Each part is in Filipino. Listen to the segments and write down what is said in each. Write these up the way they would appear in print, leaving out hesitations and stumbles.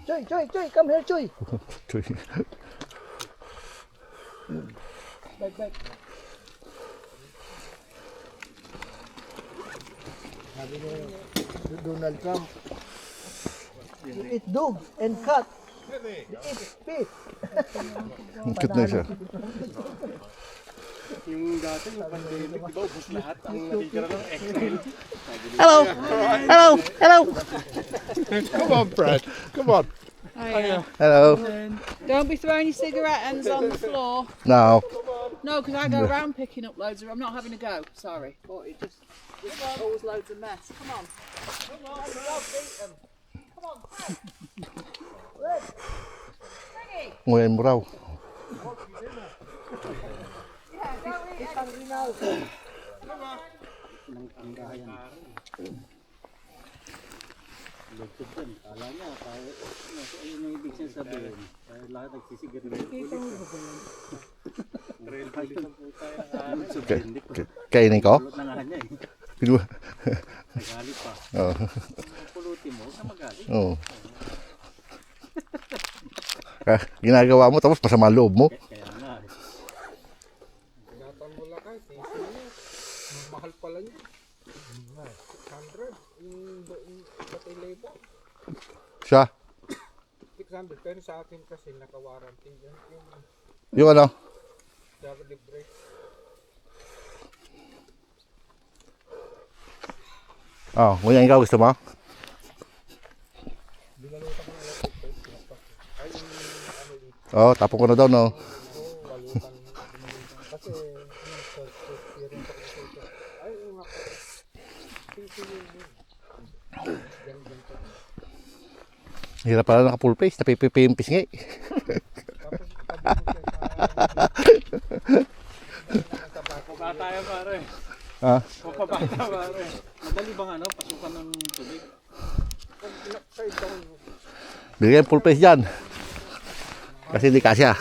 Choy, come here, Choy. Back. Sabi ni Donald Trump, you eat dog and cat. You eat fish. Ikot na siya. Yung dati, yung pandemic, di ba, ubus lahat ang natitira ng exile. Hello. Come on, Brad. Come on. Hello. Don't be throwing your cigarette ends on the floor. No. No, because I go around picking up loads of. I'm not having a go. Sorry, but it just always loads of mess. Come on. Nguyan mo raw. Kala niya, ayun yung ibig siya sabihin. Lahat nagsisigarilyo. Kainin ko? Pulot na nga niya eh. Nagalit pa. Oo. Pulutin mo, na magalit. Oo. Ginagawa mo tapos masama loob mo. Kaya nga eh. Ingatan mo lang kahit, mahal pala niya. 600, yung batay labor. Siya. 600, pero sa akin kasi naka-warranty yan. Yung ano? Java Libre. Oh, nguyan ikaw gusto mo? Oh, tapon ko na daw no. Hirap pala naka full face, napipimpis nga eh. Pagkata tayo pare. Ha? Pagkabata pare. Madali bang ano, pasukan ng tubig? Bigyan full face dyan. Kasi hindi kasya.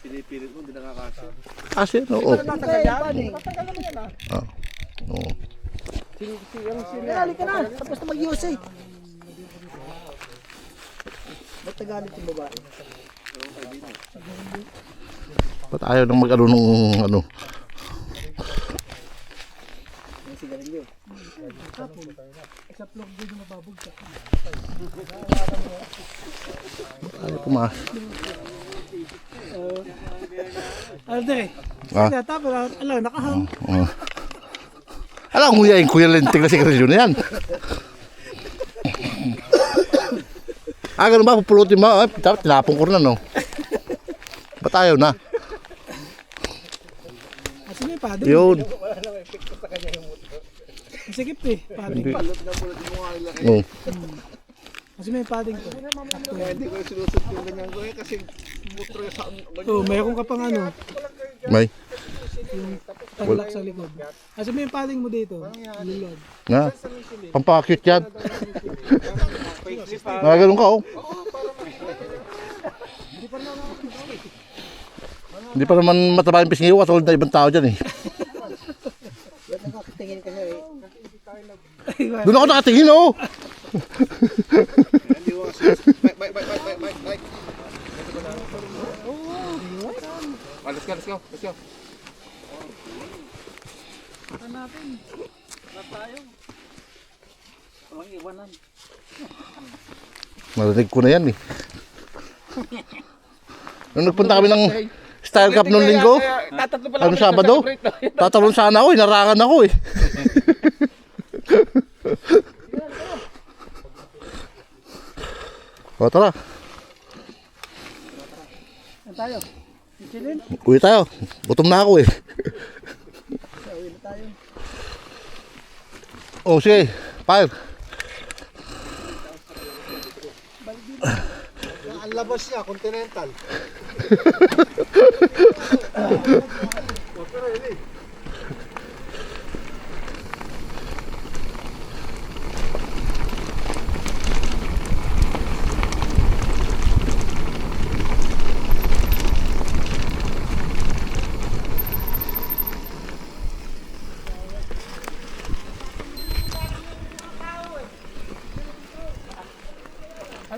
Pinipilit mo, hindi nakakasya. Kasi no. Matagal naman yan ah. Oo. Dali ka na, tapos na mag-USA. Ba't nagalit yung babae? Ba't ayaw nang mag-ano nung ano? Yung sigarilyo. Sa plug din yung mababagsak. Ayaw pumas. Alde, Ah? tapos alam, nakahang. Alam, nguyain ko yung lentik na sigarilyo na yan. Ganun ba? Pupulutin mo. Dapat tinapon ko na no. Ba't ayaw na? Kasi may padding. Yun. Masikip eh, padding. Oo. Kasi may padding to. Hindi ko sinusot yung ganyan ko kasi mutro sa Oo, mayroon ka pang ano, May. taglak sa likod. Kasi may padding mo dito. Lulod. Nga. Pampakit yan. Nga ganun ka oh. Hindi pa naman mataba yung pisngi ko katulad na ibang tao dyan eh. Tingin ka siya eh. Doon ako nakatingin oh. Let's go. Hanapin. Hanap tayo. Walang iwanan. Narinig ko na yan eh. Nung nagpunta kami ng Style Cup nung linggo, ano Sabado, tatalon sana ako, inarangan ako eh. O tara, Saan tayo? Michelin? uwi tayo. Gutom na ako eh. Uwi na tayo. Oh sige, fire. Ang labas niya, Continental.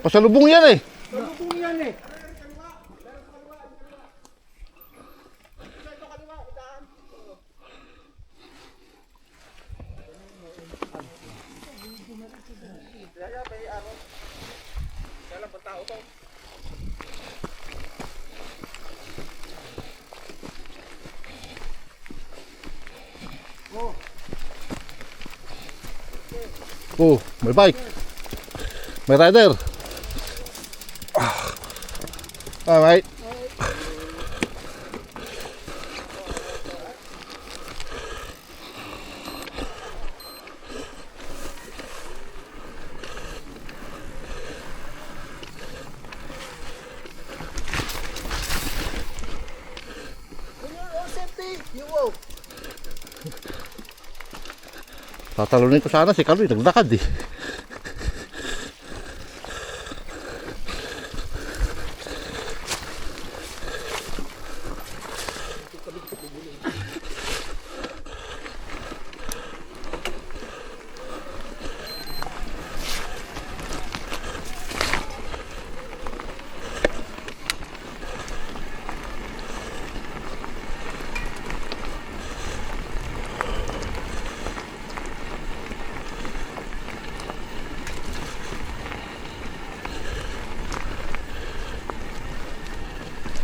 Pasalubong yan eh. Salubong yan eh. Oh, may bike. May rider. Alright. When you're on safety, you walk. Tatalunin ko sana si Carlo, naglakad eh.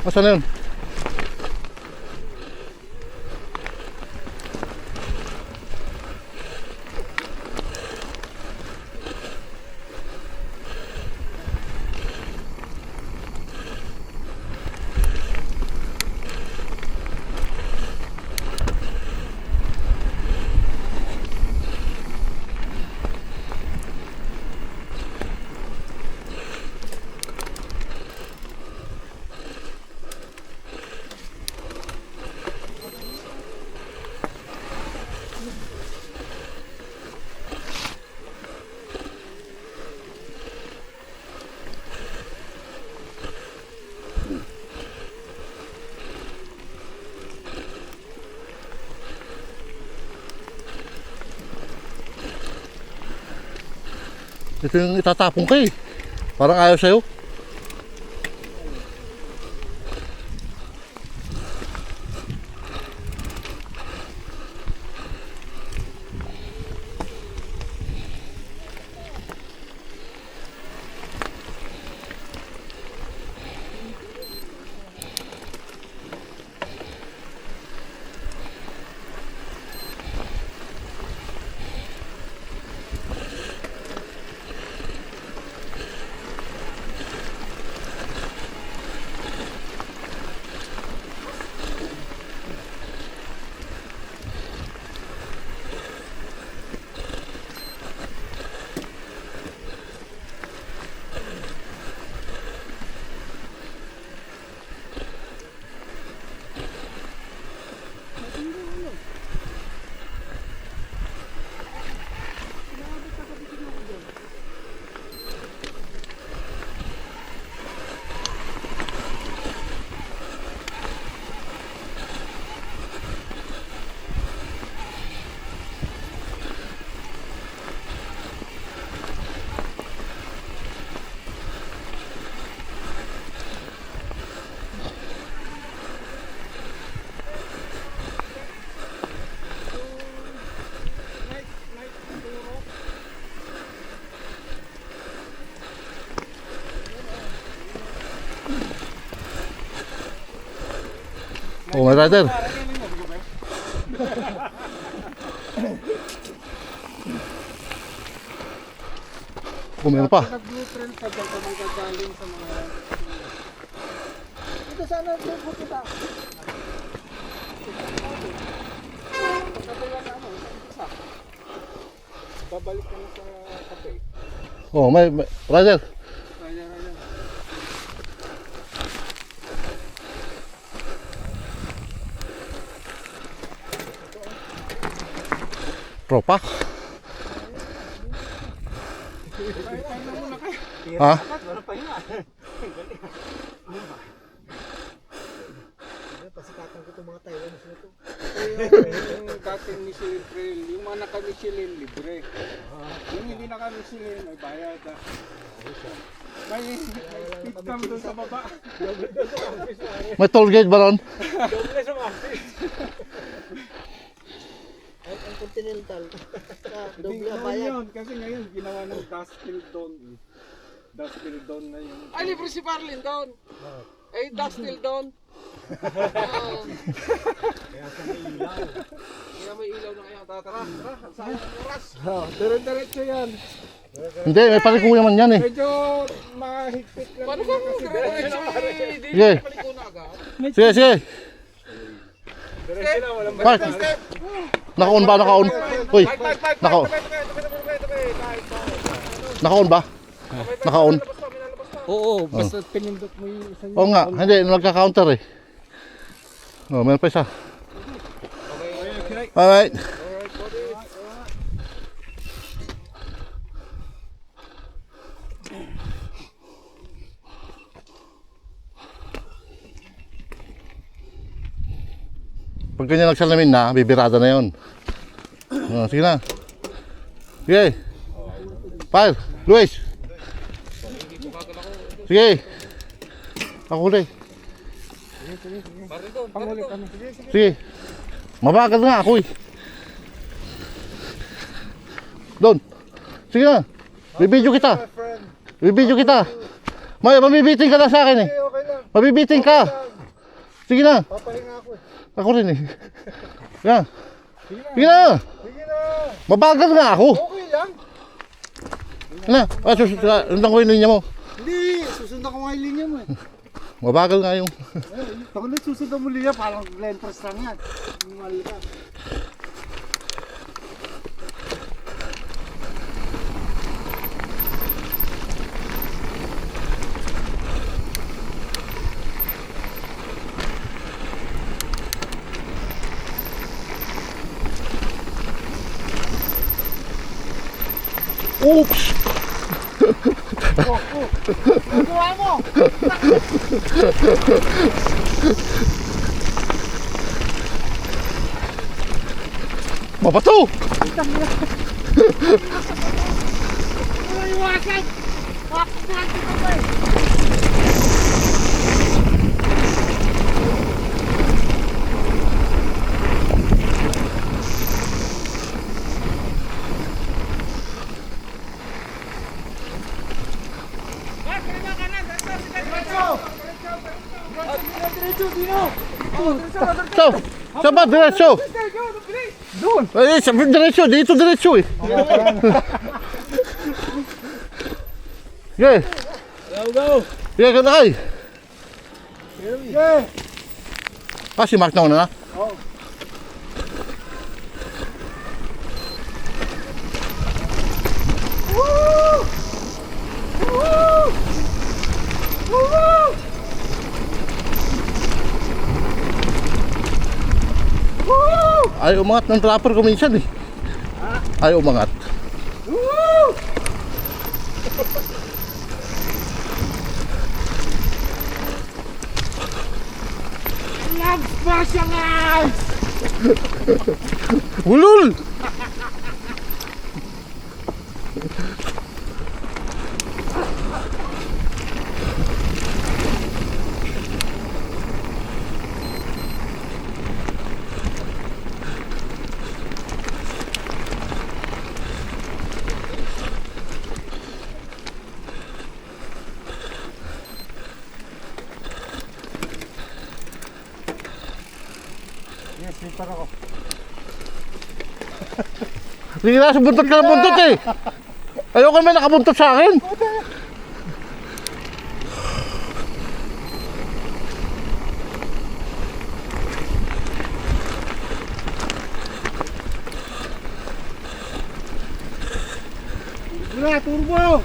Asan na yun? Ito yung itatapong ka eh. Parang ayaw sa'yo. Oh, may rider. Oh, meron pa. Nag-blueprint ka dyan kung magagaling sa mga... Ito sana pupunta. Babalik ka na sa cafe. Oh, may rider. Raya. Tropa. Ha? pasikatan ko itong mga Taiwanese na to. Yung dating Michelin Trail, yung mga naka-Michelin, libre. Yung hindi naka-Michelin, may bayad. May speed cam doon sa baba. May toll gate ba ron? Ang Continental. Hindi Doble ang naman bayad. yun, kasi ngayon ginawa ng Dustville Dawn. Dustville Dawn na yung... Ay, libre si Marlin doon. Eh, that's still doon. Kaya may ilaw na kaya. Tara. Sayang ang oras. Dire-diretso yan. Hindi, may paliko naman yan eh. Medyo mahigpit lang. Paano ka mo? Diretso eh. Sige. Paliko na agad. Sige. Park. Naka-on ba? Naka-on? Uy, naka-on. Naka-on ba? Naka-on. Oo, basta pinindot mo yung isa Oo nga, hindi, nagka-counter eh. Oh, meron pa isa. Alright. Pag ganyan nagsalamin na, bibirada na yun. Oh, sige na. Sige. Fire. Luis. Sige. Ako ulit. pangulit kami. Sige. Mabagal nga ako eh. Doon. Sige na. Bibidyo kita. Bibidyo kita. Mabibiting ka na sa akin eh. Okay lang. Mabibiting ka. Sige na. Papahinga ako eh. Ako rin eh. Yan. Sige na. Sige na. Mabagal nga ako. Okay lang. Ano? Sundan ko yung linya mo. Hindi. Susundan ko nga yung linya mo eh. Mabagal nga yung... Ako na susundan mo linya. Parang Glen Press lang yan. Mahal ka. Oops! Nagawa mo! Mabato! Iwasan! Waksan kita pa eh! So, saan ba? Diretso! Doon! Eh, sabi diretso, dito diretso eh. Sige! Go! Sige, kanakay! Sige! Ah, si Mark na una na? Oo. Ay, umangat ng trapper ko minsan eh. Ay, umangat. Love specialized! Ulul! Yes, slipper ako. Sige na, buntot ka ng buntot eh. Ayoko may nakabuntot sa akin. Wala, turbo!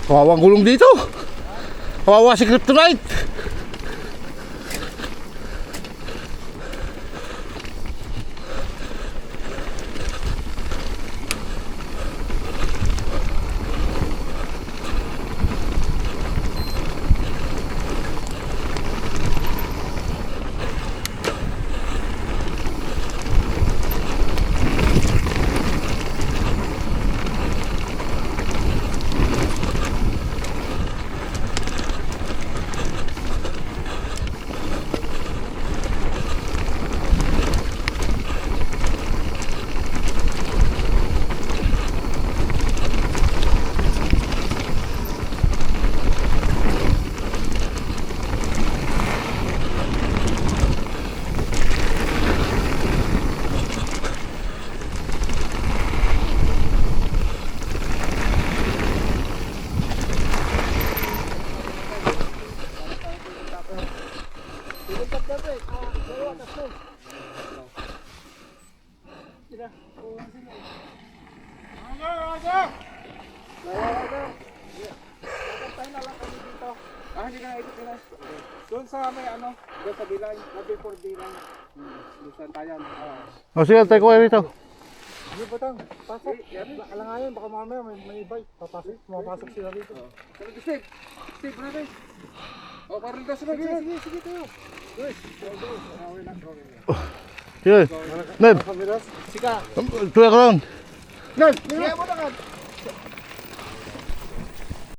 Kawawang gulong dito. Kawawa si Kryptonite. Hindi ka na ikot na. Doon sa may ano, doon sa Bilay, na before Bilay. Doon sa Tayan. O sige, tayo ko rito. Hindi ba tang? Pasok. Alangayan, baka mamaya may bike. Papasok, mapasok sila dito. Steve! Steve, brother! O, parang doon sunod. Sige tayo. Sige. Ned, Sika. tuloy ko lang. Sige mo na ka.